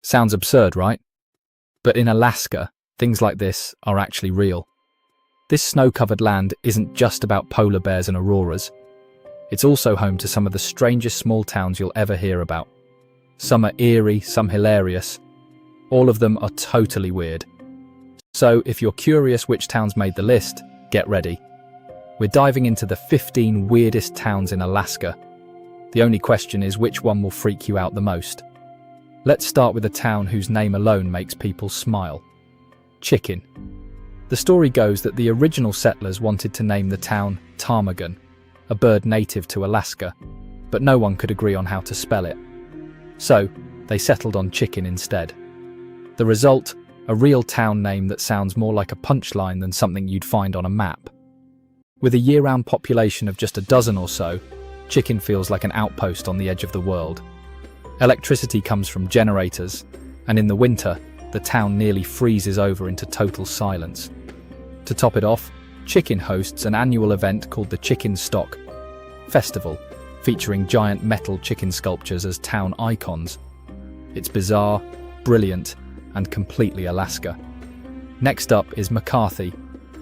Sounds absurd, right? But in Alaska, things like this are actually real. This snow-covered land isn't just about polar bears and auroras. It's also home to some of the strangest small towns you'll ever hear about. Some are eerie, some hilarious. All of them are totally weird. So if you're curious which towns made the list, get ready. We're diving into the 15 weirdest towns in Alaska. The only question is which one will freak you out the most. Let's start with a town whose name alone makes people smile. Chicken. The story goes that the original settlers wanted to name the town ptarmigan, a bird native to Alaska, but no one could agree on how to spell it. So, they settled on Chicken instead. The result, a real town name that sounds more like a punchline than something you'd find on a map. With a year-round population of just a dozen or so, Chicken feels like an outpost on the edge of the world. Electricity comes from generators, and in the winter, the town nearly freezes over into total silence. To top it off, Chicken hosts an annual event called the Chickenstock Festival, featuring giant metal chicken sculptures as town icons. It's bizarre, brilliant, and completely Alaska. Next up is McCarthy,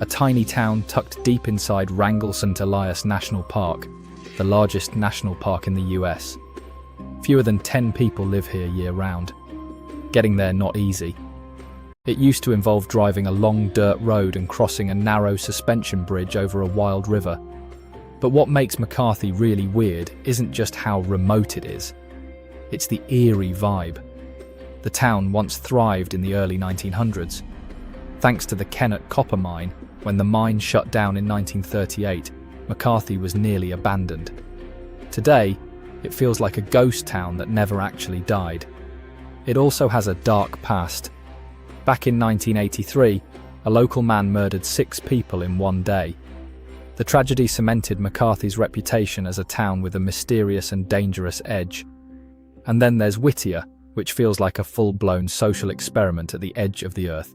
a tiny town tucked deep inside Wrangell St. Elias National Park, the largest national park in the US. Fewer than 10 people live here year-round. Getting there not easy. It used to involve driving a long dirt road and crossing a narrow suspension bridge over a wild river. But what makes McCarthy really weird isn't just how remote it is. It's the eerie vibe. The town once thrived in the early 1900s. Thanks to the Kennecott copper mine, when the mine shut down in 1938, McCarthy was nearly abandoned. Today, it feels like a ghost town that never actually died. It also has a dark past. Back in 1983, a local man murdered 6 people in one day. The tragedy cemented McCarthy's reputation as a town with a mysterious and dangerous edge. And then there's Whittier, which feels like a full-blown social experiment at the edge of the earth.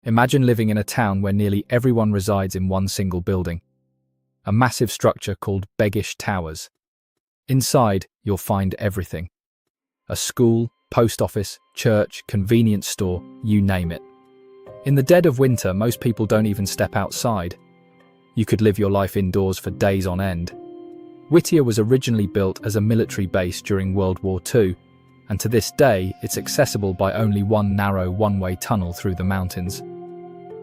Imagine living in a town where nearly everyone resides in one single building. A massive structure called Begich Towers. Inside, you'll find everything. A school, post office, church, convenience store, you name it. In the dead of winter, most people don't even step outside. You could live your life indoors for days on end. Whittier was originally built as a military base during World War II, and to this day, it's accessible by only one narrow one-way tunnel through the mountains.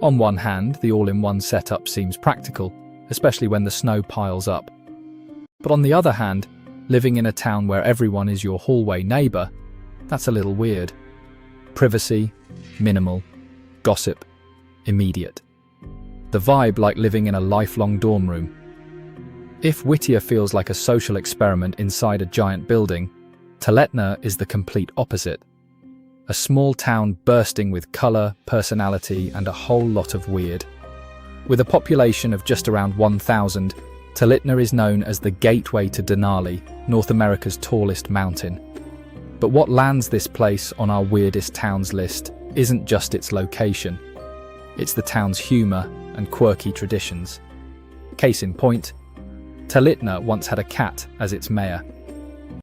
On one hand, the all-in-one setup seems practical, especially when the snow piles up. But on the other hand, living in a town where everyone is your hallway neighbour, that's a little weird. Privacy, minimal, gossip, immediate. The vibe like living in a lifelong dorm room. If Whittier feels like a social experiment inside a giant building, Talkeetna is the complete opposite. A small town bursting with colour, personality, and a whole lot of weird. With a population of just around 1,000, Talkeetna is known as the gateway to Denali, North America's tallest mountain. But what lands this place on our weirdest towns list isn't just its location. It's the town's humour and quirky traditions. Case in point, Talkeetna once had a cat as its mayor.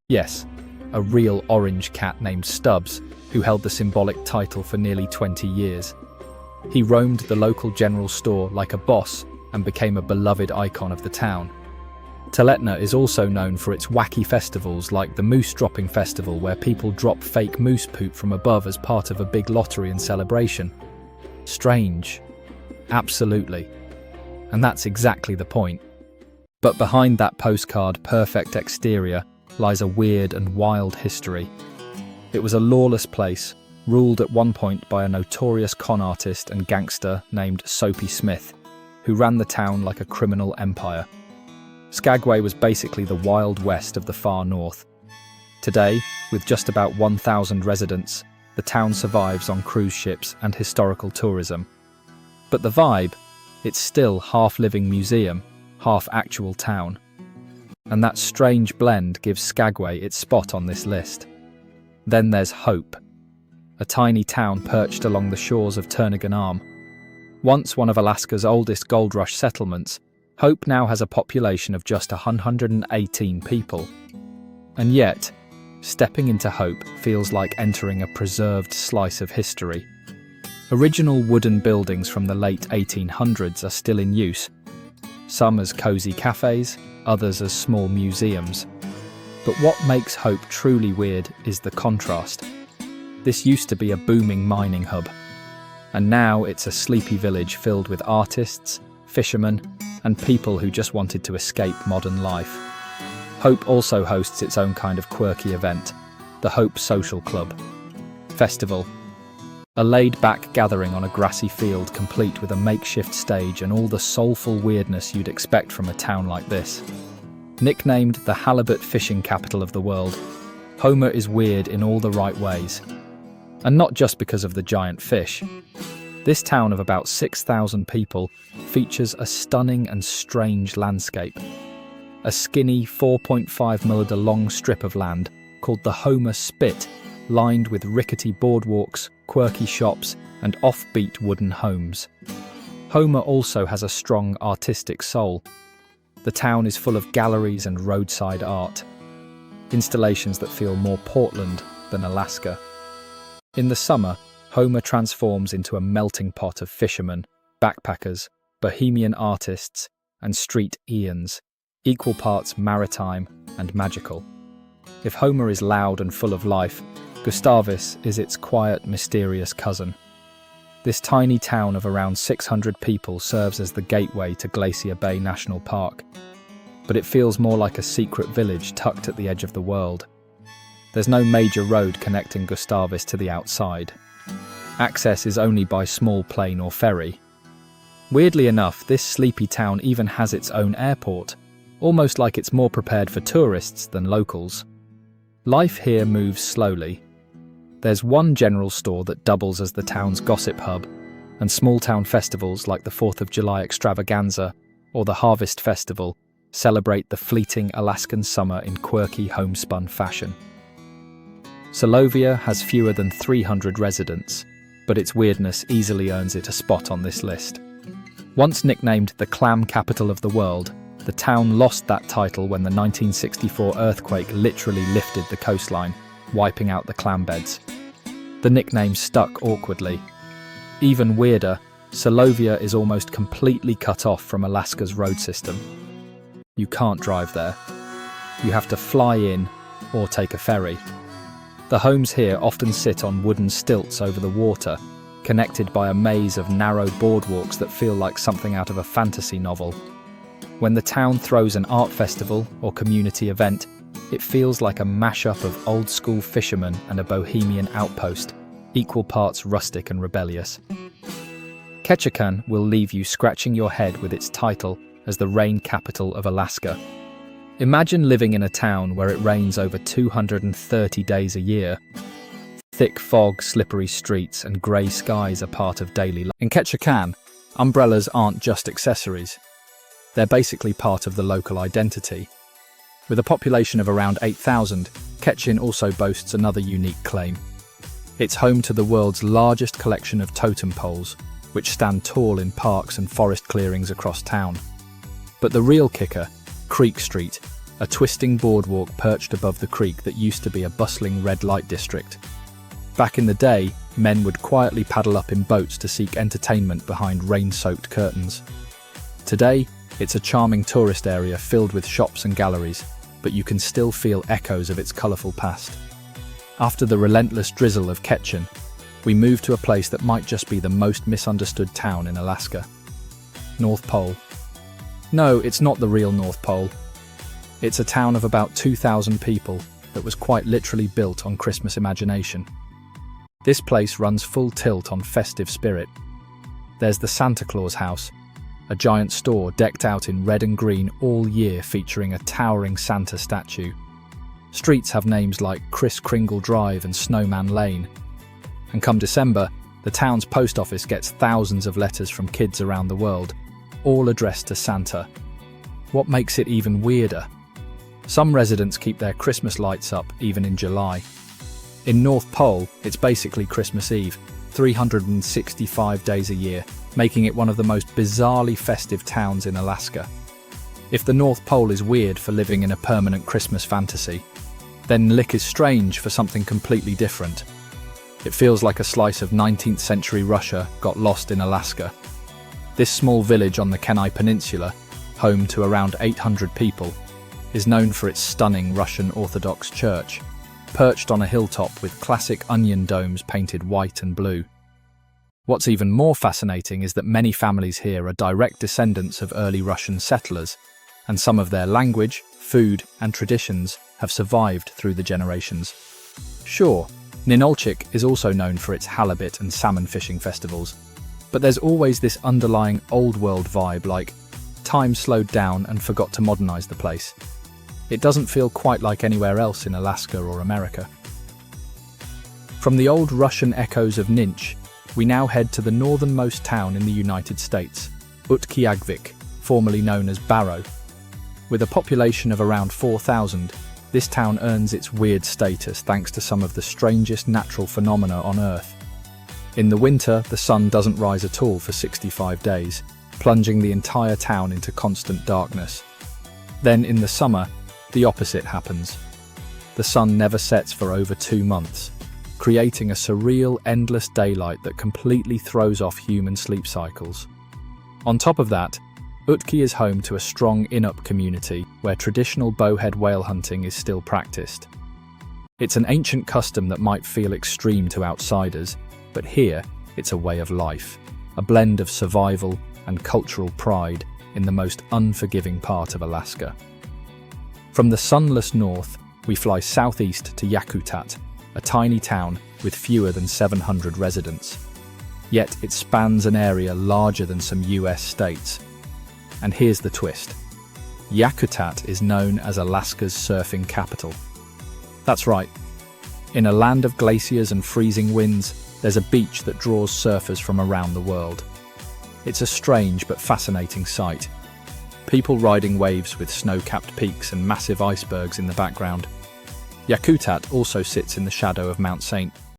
Yes, a real orange cat named Stubbs, who held the symbolic title for nearly 20 years. He roamed the local general store like a boss and became a beloved icon of the town. Talkeetna is also known for its wacky festivals like the Moose Dropping Festival, where people drop fake moose poop from above as part of a big lottery and celebration. Strange. Absolutely. And that's exactly the point. But behind that postcard perfect exterior lies a weird and wild history. It was a lawless place, ruled at one point by a notorious con artist and gangster named Soapy Smith, who ran the town like a criminal empire. Skagway was basically the Wild West of the far north. Today, with just about 1,000 residents, the town survives on cruise ships and historical tourism. But the vibe, it's still half-living museum, half-actual town. And that strange blend gives Skagway its spot on this list. Then there's Hope, a tiny town perched along the shores of Turnagain Arm. Once one of Alaska's oldest gold rush settlements, Hope now has a population of just 118 people. And yet, stepping into hope feels like entering a preserved slice of history. Original wooden buildings from the late 1800s are still in use, some as cozy cafes, others as small museums. But what makes Hope truly weird is the contrast. This used to be a booming mining hub, and now it's a sleepy village filled with artists, fishermen, and people who just wanted to escape modern life. Hope also hosts its own kind of quirky event, the Hope Social Club Festival. A laid-back gathering on a grassy field complete with a makeshift stage and all the soulful weirdness you'd expect from a town like this. Nicknamed the halibut fishing capital of the world, Homer is weird in all the right ways. And not just because of the giant fish. This town of about 6,000 people features a stunning and strange landscape. A skinny 4.5 long strip of land called the Homer Spit, lined with rickety boardwalks, quirky shops, and offbeat wooden homes. Homer also has a strong artistic soul. The town is full of galleries and roadside art, installations that feel more Portland than Alaska. In the summer, Homer transforms into a melting pot of fishermen, backpackers, bohemian artists, and street Ians, equal parts maritime and magical. If Homer is loud and full of life, Gustavus is its quiet, mysterious cousin. This tiny town of around 600 people serves as the gateway to Glacier Bay National Park, but it feels more like a secret village tucked at the edge of the world. There's no major road connecting Gustavus to the outside. Access is only by small plane or ferry. Weirdly enough, this sleepy town even has its own airport, almost like it's more prepared for tourists than locals. Life here moves slowly. There's one general store that doubles as the town's gossip hub, and small-town festivals like the 4th of July Extravaganza or the Harvest Festival celebrate the fleeting Alaskan summer in quirky homespun fashion. Solovia has fewer than 300 residents, but its weirdness easily earns it a spot on this list. Once nicknamed the clam capital of the world, the town lost that title when the 1964 earthquake literally lifted the coastline, wiping out the clam beds. The nickname stuck awkwardly. Even weirder, Solovia is almost completely cut off from Alaska's road system. You can't drive there. You have to fly in or take a ferry. The homes here often sit on wooden stilts over the water, connected by a maze of narrow boardwalks that feel like something out of a fantasy novel. When the town throws an art festival or community event, it feels like a mashup of old-school fishermen and a bohemian outpost, equal parts rustic and rebellious. Ketchikan will leave you scratching your head with its title as the rain capital of Alaska. Imagine living in a town where it rains over 230 days a year. Thick fog, slippery streets, and grey skies are part of daily life. In Ketchikan, umbrellas aren't just accessories. They're basically part of the local identity. With a population of around 8,000, Ketchin also boasts another unique claim. It's home to the world's largest collection of totem poles, which stand tall in parks and forest clearings across town. But the real kicker, Creek Street, a twisting boardwalk perched above the creek that used to be a bustling red light district. Back in the day, men would quietly paddle up in boats to seek entertainment behind rain-soaked curtains. Today, it's a charming tourist area filled with shops and galleries, but you can still feel echoes of its colourful past. After the relentless drizzle of Ketchikan, we move to a place that might just be the most misunderstood town in Alaska. North Pole. No, it's not the real North Pole. It's a town of about 2,000 people that was quite literally built on Christmas imagination. This place runs full tilt on festive spirit. There's the Santa Claus house, a giant store decked out in red and green all year featuring a towering Santa statue. Streets have names like Kris Kringle Drive and Snowman Lane. And come December, the town's post office gets thousands of letters from kids around the world, all addressed to Santa. What makes it even weirder? Some residents keep their Christmas lights up even in July. In North Pole, it's basically Christmas Eve, 365 days a year, making it one of the most bizarrely festive towns in Alaska. If the North Pole is weird for living in a permanent Christmas fantasy, Then Lick is strange for something completely different. It feels like a slice of 19th century Russia got lost in Alaska. This small village on the Kenai Peninsula, home to around 800 people, is known for its stunning Russian Orthodox church, perched on a hilltop with classic onion domes painted white and blue. What's even more fascinating is that many families here are direct descendants of early Russian settlers, and some of their language, food, and traditions have survived through the generations. Sure, Ninolchik is also known for its halibut and salmon fishing festivals, but there's always this underlying old world vibe, like time slowed down and forgot to modernize the place. It doesn't feel quite like anywhere else in Alaska or America. From the old Russian echoes of Ninch, we now head to the northernmost town in the United States, Utqiagvik, formerly known as Barrow. With a population of around 4,000, this town earns its weird status thanks to some of the strangest natural phenomena on Earth. In the winter, the sun doesn't rise at all for 65 days, plunging the entire town into constant darkness. Then in the summer, the opposite happens. The sun never sets for over 2 months, creating a surreal, endless daylight that completely throws off human sleep cycles. On top of that, Utki is home to a strong Inup community where traditional bowhead whale hunting is still practiced. It's an ancient custom that might feel extreme to outsiders, but here it's a way of life, a blend of survival and cultural pride in the most unforgiving part of Alaska. From the sunless north, we fly southeast to Yakutat, a tiny town with fewer than 700 residents. Yet it spans an area larger than some US states. And here's the twist. Yakutat is known as Alaska's surfing capital. That's right. In a land of glaciers and freezing winds, there's a beach that draws surfers from around the world. It's a strange but fascinating sight. People riding waves with snow-capped peaks and massive icebergs in the background. Yakutat also sits in the shadow of Mount St.